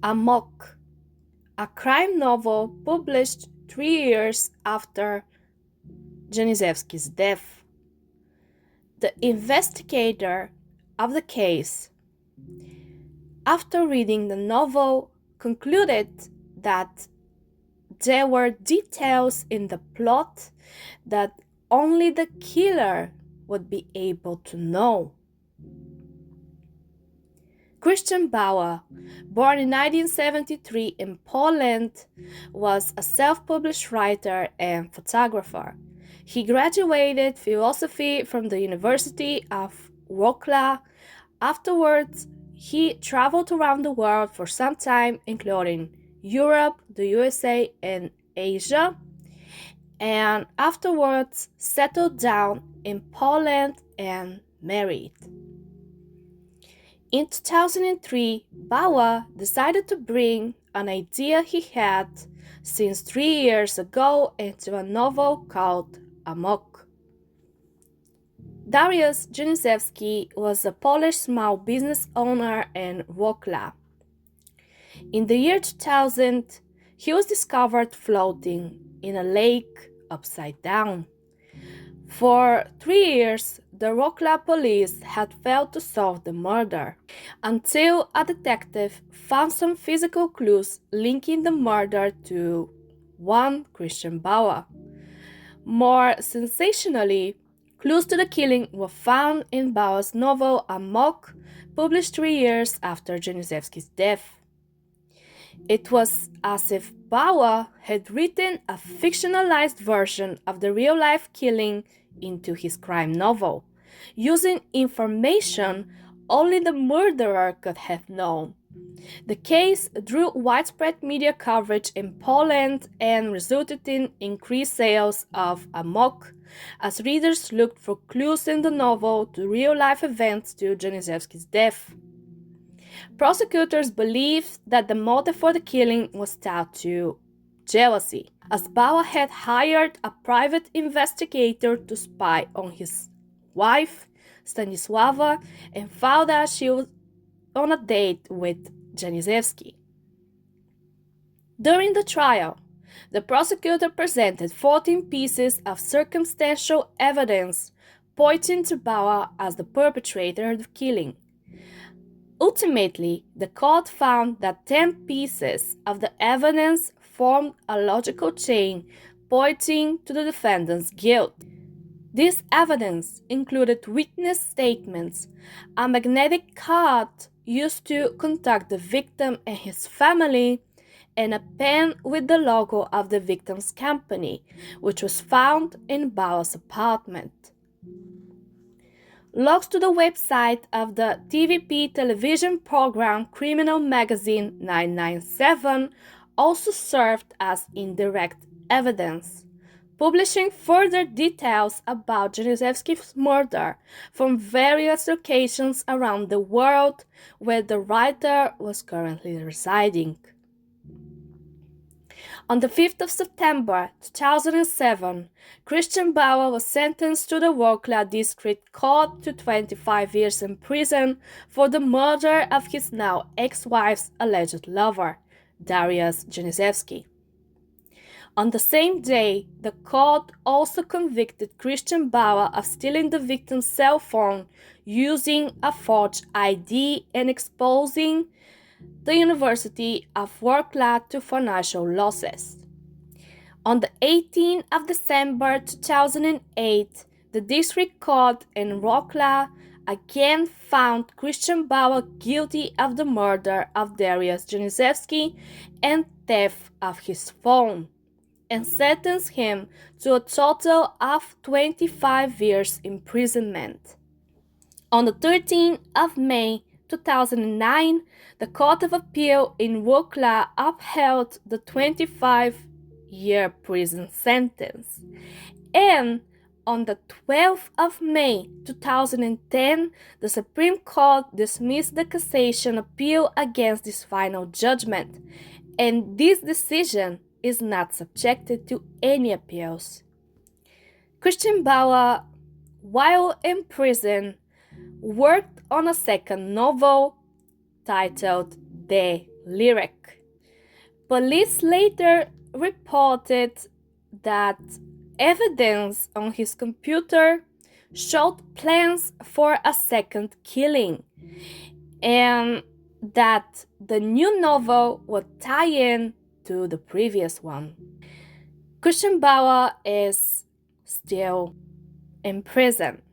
Amok, a crime novel published 3 years after Janisevsky's death. The investigator of the case, after reading the novel, concluded that there were details in the plot that only the killer would be able to know. Krystian Bala, born in 1973 in Poland, was a self-published writer and photographer. He graduated philosophy from the University of Wrocław. Afterwards, he traveled around the world for some time, including Europe, the USA, and Asia, and afterwards settled down in Poland and married. In 2003, Bala decided to bring an idea he had since 3 years ago into a novel called Amok. Dariusz Janisewski was a Polish small business owner in Wrocław. In the year 2000, he was discovered floating in a lake upside down. For 3 years, the Wrocław police had failed to solve the murder, until a detective found some physical clues linking the murder to one Krystian Bala. More sensationally, clues to the killing were found in Bala's novel Amok, published 3 years after Janisevsky's death. It was as if Bala had written a fictionalized version of the real-life killing into his crime novel, using information only the murderer could have known. The case drew widespread media coverage in Poland and resulted in increased sales of Amok, as readers looked for clues in the novel to real-life events to Janisevsky's death. Prosecutors believed that the motive for the killing was tied to jealousy, as Bala had hired a private investigator to spy on his wife, Stanisława, and found that she was on a date with Janisevsky. During the trial, the prosecutor presented 14 pieces of circumstantial evidence pointing to Bala as the perpetrator of the killing. Ultimately, the court found that 10 pieces of the evidence formed a logical chain pointing to the defendant's guilt. This evidence included witness statements, a magnetic card used to contact the victim and his family, and a pen with the logo of the victim's company, which was found in Bala's apartment. Logs to the website of the TVP television program Criminal Magazine 997 also served as indirect evidence, publishing further details about Janisevsky's murder from various locations around the world where the writer was currently residing. On the 5th of September 2007, Krystian Bala was sentenced to the Wrocław District Court to 25 years in prison for the murder of his now ex-wife's alleged lover, Dariusz Janisewski. On the same day, the court also convicted Krystian Bala of stealing the victim's cell phone using a forged ID and exposing the University of Wrocław to financial losses. On the 18th of December 2008, the District Court in Wrocław again found Krystian Bala guilty of the murder of Dariusz Janisewski and theft of his phone, and sentenced him to a total of 25 years imprisonment. On the 13th of May 2009, the Court of Appeal in Wrocław upheld the 25-year prison sentence. And on the 12th of May 2010, the Supreme Court dismissed the cassation appeal against this final judgment, and this decision is not subjected to any appeals. Krystian Bala, while in prison, worked on a second novel titled The lyric. Police later reported that evidence on his computer showed plans for a second killing, and that the new novel would tie in to the previous one. Krystian Bala is still in prison.